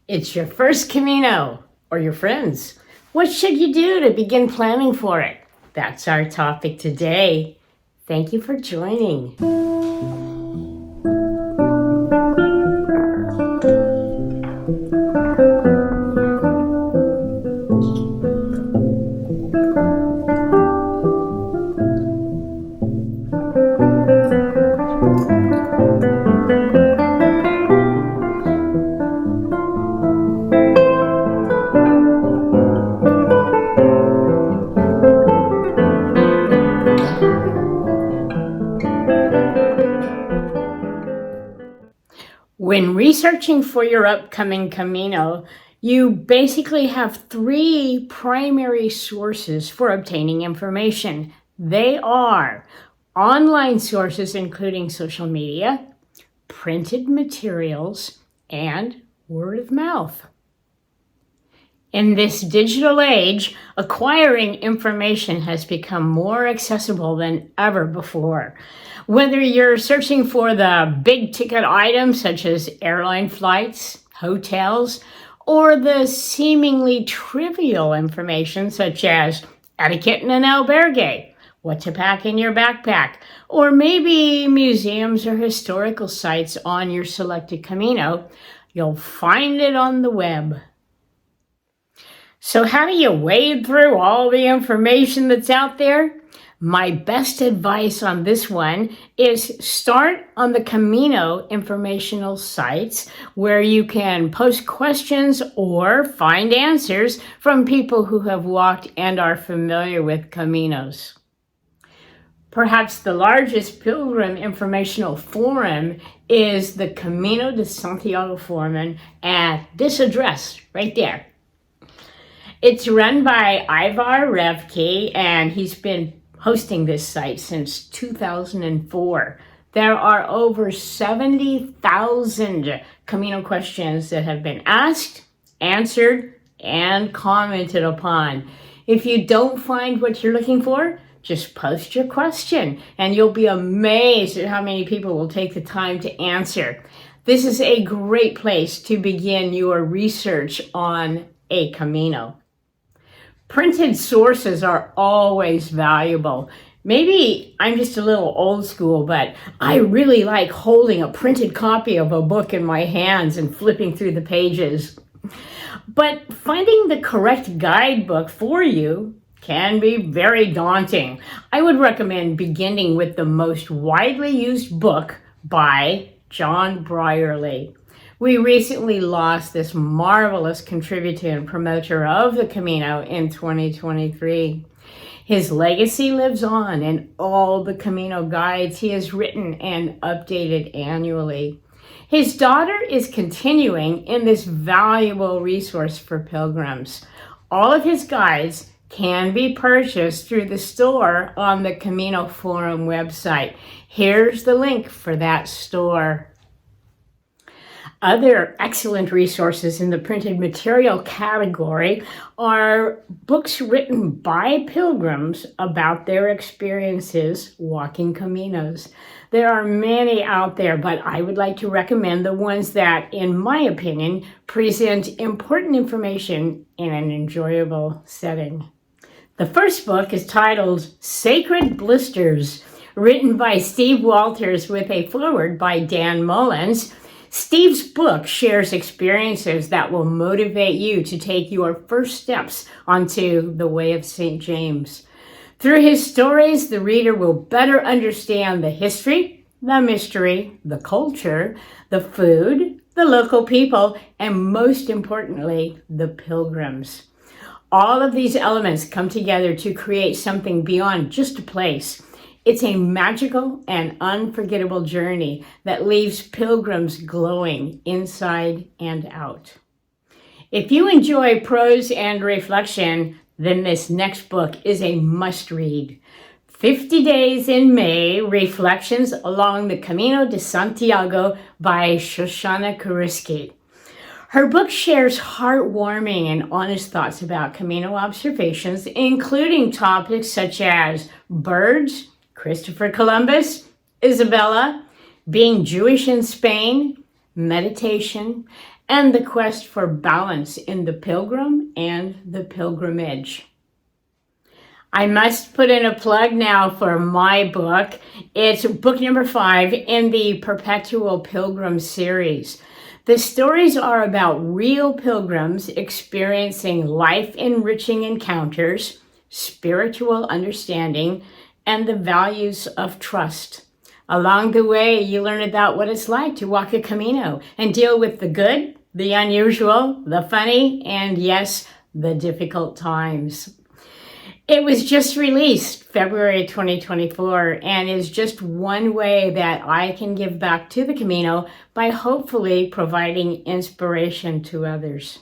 It's your first Camino, or your friends. What should you do to begin planning for it? That's our topic today. Thank you for joining. When researching for your upcoming Camino, you basically have three primary sources for obtaining information. They are online sources, including social media, printed materials, and word of mouth. In this digital age, acquiring information has become more accessible than ever before. Whether you're searching for the big ticket items such as airline flights, hotels, or the seemingly trivial information such as etiquette in an albergue, what to pack in your backpack, or maybe museums or historical sites on your selected Camino, you'll find it on the web. So how do you wade through all the information that's out there? My best advice on this one is start on the Camino informational sites where you can post questions or find answers from people who have walked and are familiar with Caminos. Perhaps the largest Pilgrim informational forum is the Camino De Santiago forum at this address right there. It's run by Ivar Revke, and he's been hosting this site since 2004. There are over 70,000 Camino questions that have been asked, answered, and commented upon. If you don't find what you're looking for, just post your question, and you'll be amazed at how many people will take the time to answer. This is a great place to begin your research on a Camino. Printed sources are always valuable. Maybe I'm just a little old school, but I really like holding a printed copy of a book in my hands and flipping through the pages. But finding the correct guidebook for you can be very daunting. I would recommend beginning with the most widely used book by John Brierley. We recently lost this marvelous contributor and promoter of the Camino in 2023. His legacy lives on in all the Camino guides he has written and updated annually. His daughter is continuing in this valuable resource for pilgrims. All of his guides can be purchased through the store on the Camino Forum website. Here's the link for that store. Other excellent resources in the printed material category are books written by pilgrims about their experiences walking Caminos. There are many out there, but I would like to recommend the ones that, in my opinion, present important information in an enjoyable setting. The first book is titled Sacred Blisters, written by Steve Walters with a foreword by Dan Mullins. Steve's book shares experiences that will motivate you to take your first steps onto the way of St. James. Through his stories, the reader will better understand the history, the mystery, the culture, the food, the local people, and most importantly, the pilgrims. All of these elements come together to create something beyond just a place. It's a magical and unforgettable journey that leaves pilgrims glowing inside and out. If you enjoy prose and reflection, then this next book is a must-read. 50 Days in May, Reflections Along the Camino de Santiago by Shoshana Kuriski. Her book shares heartwarming and honest thoughts about Camino observations, including topics such as birds, Christopher Columbus, Isabella, being Jewish in Spain, meditation, and the quest for balance in the pilgrim and the pilgrimage. I must put in a plug now for my book. It's book number 5 in the Perpetual Pilgrim series. The stories are about real pilgrims experiencing life-enriching encounters, spiritual understanding, and the values of trust. Along the way, you learn about what it's like to walk a Camino and deal with the good, the unusual, the funny, and yes, the difficult times. It was just released February 2024 and is just one way that I can give back to the Camino by hopefully providing inspiration to others.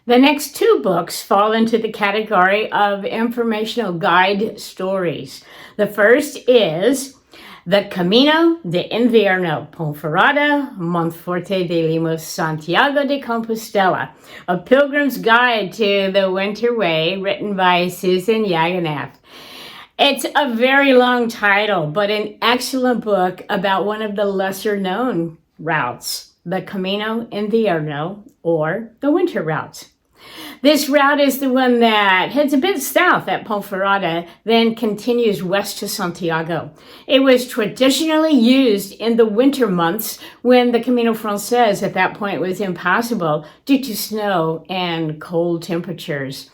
The next 2 books fall into the category of informational guide stories. The first is The Camino de Invierno, Ponferrada, Monforte de Lemos, Santiago de Compostella, a pilgrim's guide to the winter way, written by Susan Yaganev. It's a very long title, but an excellent book about one of the lesser known routes, the Camino Invierno, or the winter route. This route is the one that heads a bit south at Ponferrada, then continues west to Santiago. It was traditionally used in the winter months when the Camino Francés at that point was impassable due to snow and cold temperatures.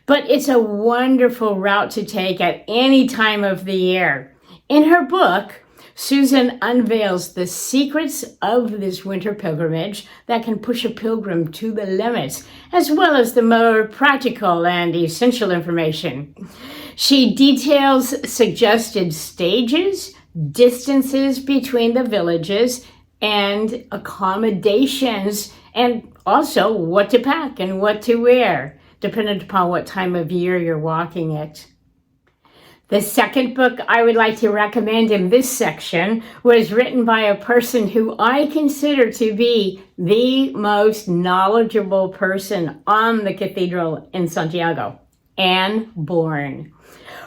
But it's a wonderful route to take at any time of the year. In her book, Susan unveils the secrets of this winter pilgrimage that can push a pilgrim to the limits, as well as the more practical and essential information. She details suggested stages, distances between the villages, and accommodations, and also what to pack and what to wear, depending upon what time of year you're walking it. The second book I would like to recommend in this section was written by a person who I consider to be the most knowledgeable person on the cathedral in Santiago, Anne Bourne.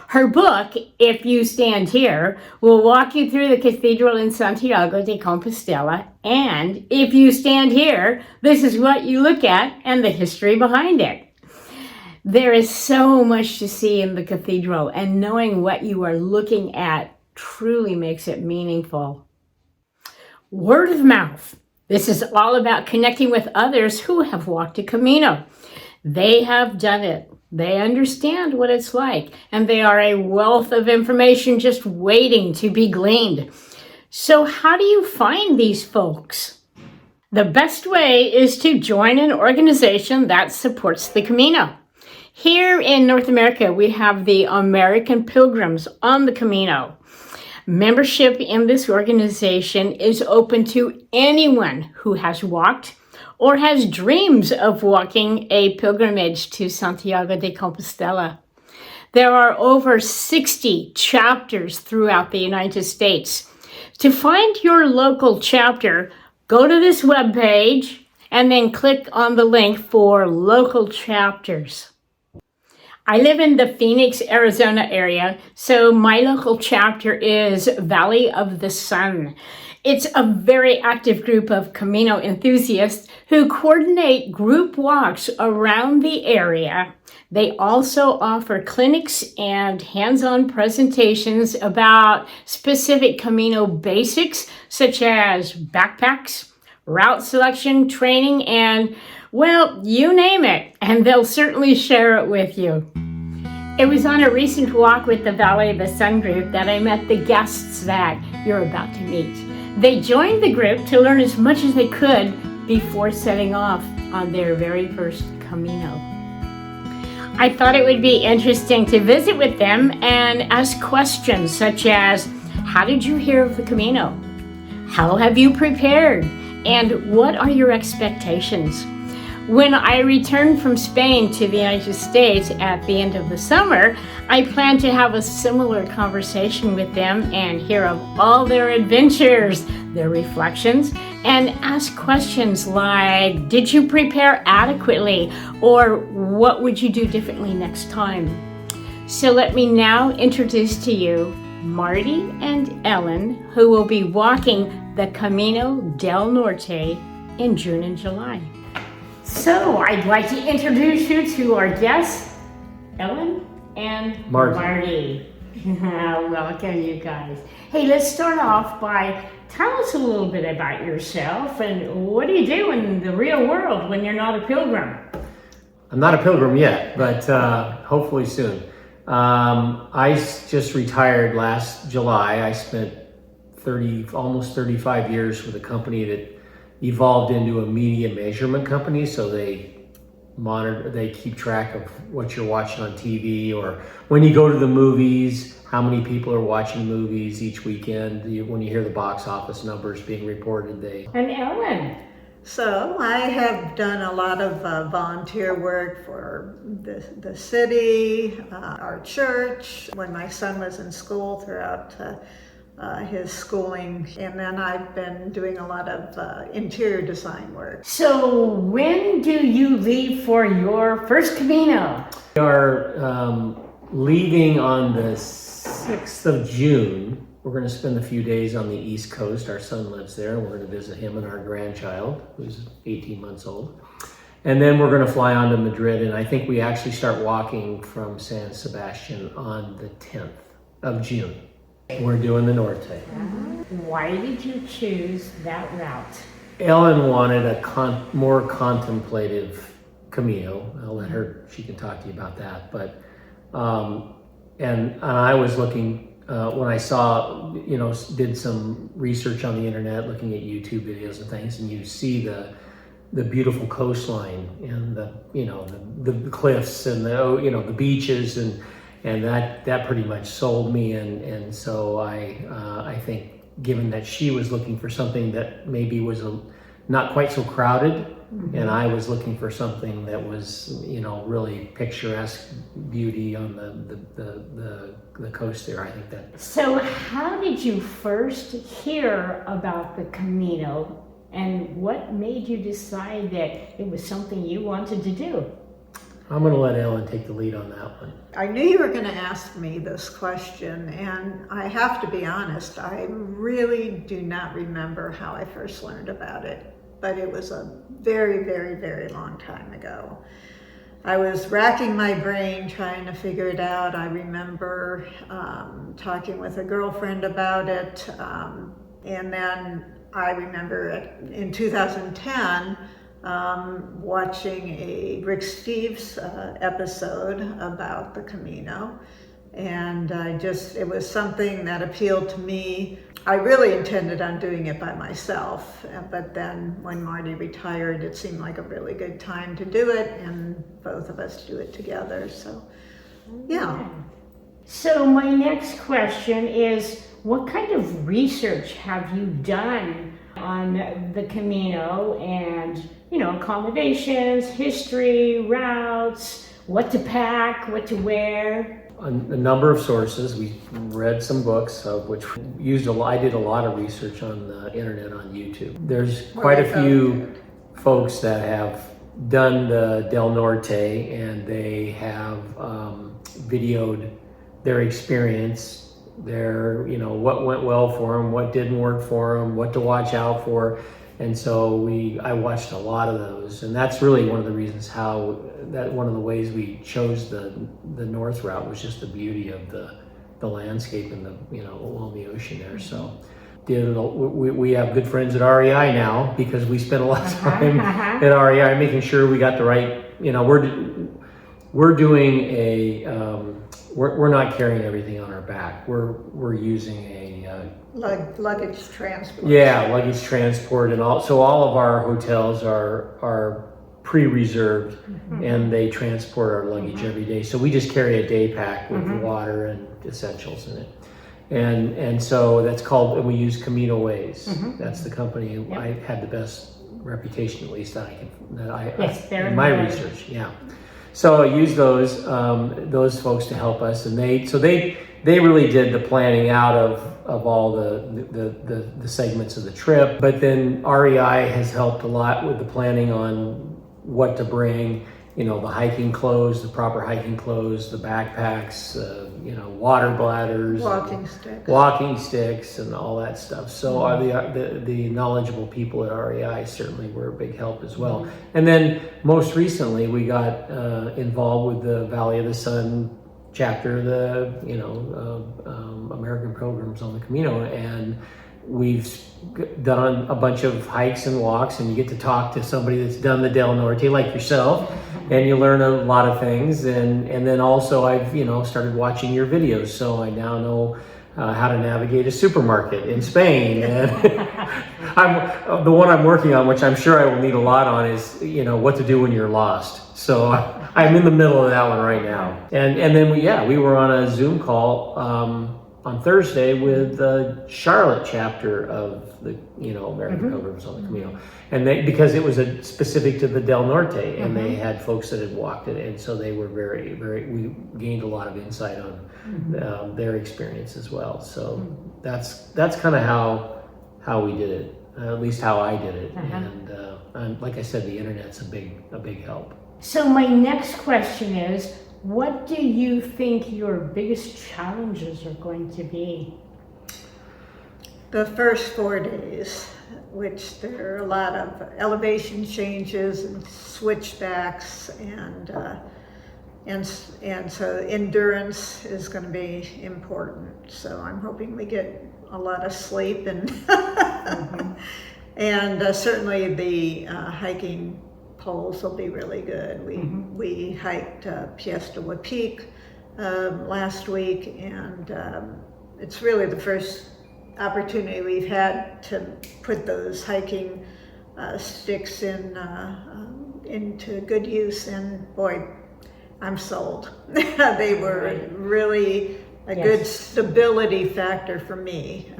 Her book, If You Stand Here, will walk you through the cathedral in Santiago de Compostella, and if you stand here, this is what you look at and the history behind it. There is so much to see in the cathedral, and knowing what you are looking at truly makes it meaningful. Word of mouth. This is all about connecting with others who have walked a Camino. They have done it. They understand what it's like, and they are a wealth of information just waiting to be gleaned. So how do you find these folks? The best way is to join an organization that supports the Camino. Here in North America, we have the American Pilgrims on the Camino. Membership in this organization is open to anyone who has walked or has dreams of walking a pilgrimage to Santiago de Compostela. There are over 60 chapters throughout the United States. To find your local chapter, go to this webpage and then click on the link for local chapters. I live in the Phoenix, Arizona area, so my local chapter is Valley of the Sun. It's a very active group of Camino enthusiasts who coordinate group walks around the area. They also offer clinics and hands-on presentations about specific Camino basics, such as backpacks, route selection, training, and, well, you name it, and they'll certainly share it with you. It was on a recent walk with the Valley of the Sun group that I met the guests that you're about to meet. They joined the group to learn as much as they could before setting off on their very first Camino. I thought it would be interesting to visit with them and ask questions such as, how did you hear of the Camino? How have you prepared? And what are your expectations? When I return from Spain to the United States at the end of the summer, I plan to have a similar conversation with them and hear of all their adventures, their reflections, and ask questions like, did you prepare adequately? Or what would you do differently next time? So let me now introduce to you Marty and Ellen, who will be walking the Camino del Norte in June and July. So I'd like to introduce you to our guests, Ellen and Marty. Welcome, you guys. Hey, let's start off by tell us a little bit about yourself and what do you do in the real world when you're not a pilgrim? I'm not a pilgrim yet, but hopefully soon. I just retired last July. I spent almost 35 years with a company that evolved into a media measurement company. So they keep track of what you're watching on TV, or when you go to the movies, how many people are watching movies each weekend. When you hear the box office numbers being reported, And Ellen? So I have done a lot of volunteer work for the city, our church, when my son was in school throughout his schooling, and then I've been doing a lot of interior design work. So when do you leave for your first Camino? We are leaving on the 6th of June. We're going to spend a few days on the East Coast. Our son lives there. We're going to visit him and our grandchild, who's 18 months old. And then we're going to fly on to Madrid, and I think we actually start walking from San Sebastian on the 10th of June. We're doing the Norte. Why did you choose that route? Ellen wanted a more contemplative Camino. I'll let her, she can talk to you about that. But, and I was looking, when I saw, did some research on the internet, looking at YouTube videos and things, and you see the beautiful coastline and the cliffs and the beaches, and that pretty much sold me. And so I think, given that she was looking for something that maybe was not quite so crowded, and I was looking for something that was really picturesque beauty on the coast there, I think that. So how did you first hear about the Camino, and what made you decide that it was something you wanted to do? I'm going to let Ellen take the lead on that one. I knew you were going to ask me this question, and I have to be honest, I really do not remember how I first learned about it, but it was a very, very, very long time ago. I was racking my brain trying to figure it out. I remember talking with a girlfriend about it, and then I remember in 2010 watching a Rick Steves episode about the Camino, and it was something that appealed to me. I really intended on doing it by myself, but then when Marty retired, it seemed like a really good time to do it, and both of us do it together, so yeah. So my next question is, what kind of research have you done on the Camino, and accommodations, history, routes, what to pack, what to wear? A number of sources. We read some books, of which I did a lot of research on the internet, on YouTube. There's quite a few folks that have done the Del Norte, and they have videoed their experience, what went well for them, what didn't work for them, what to watch out for. And so I watched a lot of those, and that's really one of the reasons one of the ways we chose the north route was just the beauty of the landscape and along the ocean there. So we have good friends at REI now, because we spent a lot of time at REI making sure we got the right, we're doing we're not carrying everything on our back. We're using a luggage transport. Yeah, luggage transport, and all of our hotels are pre-reserved, and they transport our luggage every day. So we just carry a day pack with water and essentials in it, and so that's called. And we use Camino Ways. That's the company. I had the best reputation, at least that in my research. Yeah. So I used those folks to help us, and they really did the planning out of all the segments of the trip. But then REI has helped a lot with the planning on what to bring, the hiking clothes, the proper hiking clothes, the backpacks, water bladders, walking sticks, and all that stuff. So the knowledgeable people at REI certainly were a big help as well. And then most recently, we got involved with the Valley of the Sun chapter, the American Pilgrims on the Camino, and we've done a bunch of hikes and walks, and you get to talk to somebody that's done the Del Norte like yourself, and you learn a lot of things. And then also I've started watching your videos, so I now know how to navigate a supermarket in Spain. And the one I'm working on, which I'm sure I will need a lot on, is what to do when you're lost. So I'm in the middle of that one right now. And then we were on a Zoom call on Thursday with the Charlotte chapter of the American Pilgrims on the Camino, and because it was specific to the Del Norte, and they had folks that had walked it, and so they were very, very. We gained a lot of insight on their experience as well. So that's kind of how we did it, at least how I did it, and like I said, the internet's a big help. So my next question is, what do you think your biggest challenges are going to be? The first 4 days, which there are a lot of elevation changes and switchbacks, and so endurance is going to be important. So I'm hoping we get a lot of sleep, and and certainly the hiking poles will be really good. We hiked Piesta Peak last week, and it's really the first opportunity we've had to put those hiking sticks into good use, and boy, I'm sold. They were really a good stability factor for me,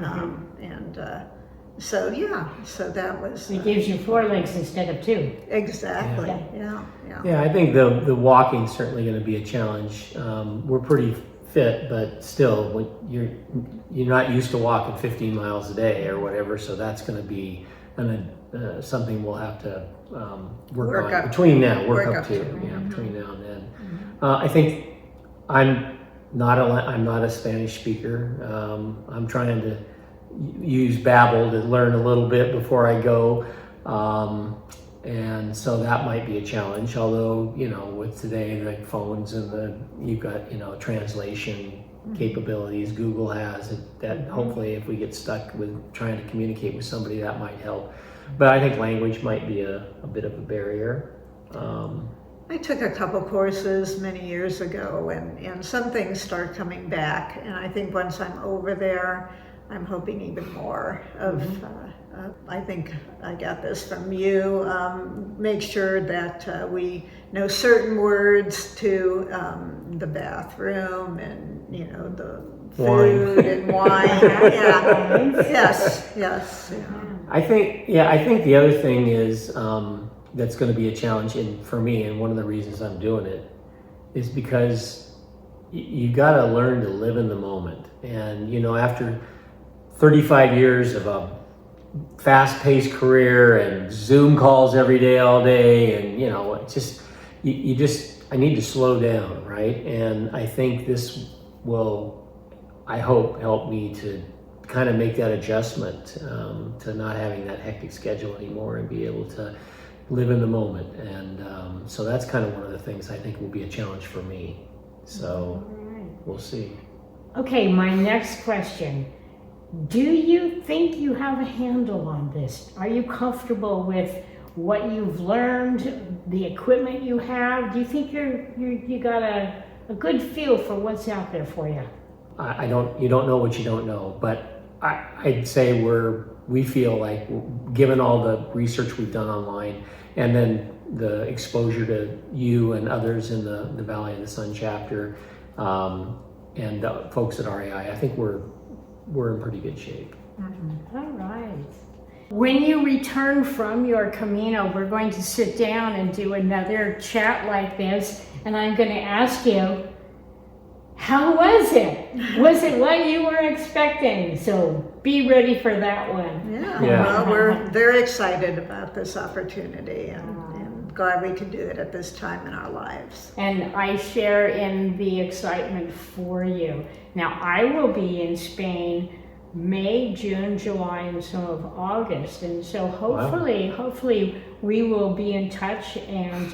so that was. It gives you 4 legs instead of 2. Exactly. Yeah, I think the walking's certainly going to be a challenge. We're pretty fit, but still, when you're not used to walking 15 miles a day or whatever, so that's going to be something we'll have to work on between now and then. I think I'm not a Spanish speaker. I'm trying to use Babbel to learn a little bit before I go, and so that might be a challenge. Although with today, the phones and you've got translation capabilities Google has, that hopefully if we get stuck with trying to communicate with somebody, that might help. But I think language might be a bit of a barrier. I took a couple courses many years ago, and some things start coming back, and I think once I'm over there, I'm hoping even more of, I think I got this from you, make sure that we know certain words to the bathroom and, the food and wine. Yes. I think the other thing is, that's going to be a challenge for me, and one of the reasons I'm doing it is because you got to learn to live in the moment. And, after 35 years of a fast-paced career and Zoom calls every day, all day, and I need to slow down, right? And I think this will, I hope, help me to kind of make that adjustment to not having that hectic schedule anymore and be able to live in the moment. And so that's kind of one of the things I think will be a challenge for me. So we'll see. Okay, my next question. Do you think you have a handle on this? Are you comfortable with what you've learned, the equipment you have? Do you think you got a good feel for what's out there for you? You don't know what you don't know, but I'd say we feel like, given all the research we've done online, and then the exposure to you and others in the Valley of the Sun chapter, and the folks at REI, I think we're in pretty good shape. All right. When you return from your Camino, we're going to sit down and do another chat like this, and I'm going to ask you, how was it? Was it what you were expecting? So be ready for that one. Yeah. Well, we're very excited about this opportunity, and glad we could do it at this time in our lives. And I share in the excitement for you. Now, I will be in Spain May, June, July, and some of August. And so hopefully we will be in touch and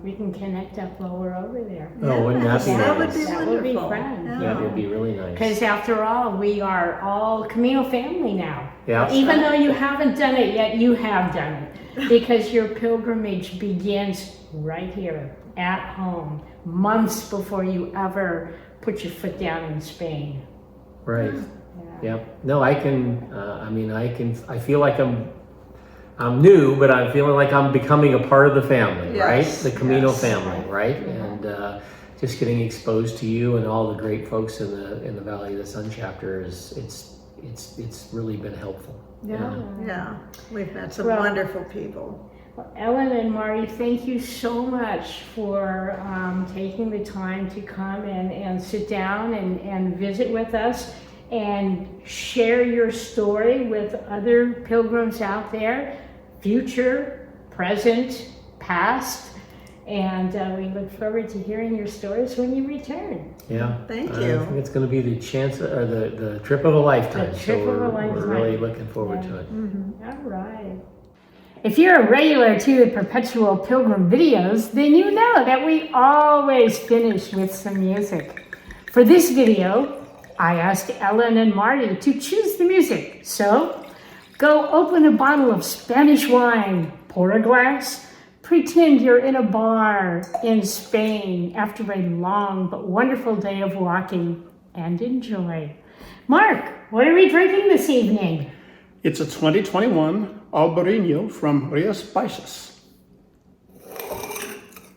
we can connect up while we're over there. Oh, wouldn't that be That nice? would be That wonderful. would be fun. Yeah. Yeah, it'd be really nice. Because after all, we are all Camino family now. Yeah. Even though you haven't done it yet, you have done it. Because your pilgrimage begins right here, at home, months before you ever put your foot down in Spain. Right. Yeah. No, I can. I feel like I'm new, but I'm feeling like I'm becoming a part of the family, Yes, right? The Camino yes. family, right? Yeah. And just getting exposed to you and all the great folks in the Valley of the Sun chapter it's really been helpful. Yeah, we've met some Well- wonderful people. Well, Ellen and Marty, thank you so much for taking the time to come and sit down and visit with us and share your story with other pilgrims out there, future, present, past, and we look forward to hearing your stories when you return. Yeah. Thank I you. think it's going to be the chance or the trip of a lifetime. The trip so of a we're lifetime. really looking forward Yeah. to it. All right. If you're a regular to the Perpetual Pilgrim videos, then you know that we always finish with some music. For this video, I asked Ellen and Marty to choose the music. So, go open a bottle of Spanish wine, pour a glass, pretend you're in a bar in Spain after a long but wonderful day of walking, and enjoy. Mark, what are we drinking this evening? It's a 2021 Albarino from Rias Baixas.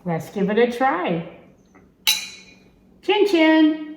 Let's give it a try. Chin chin.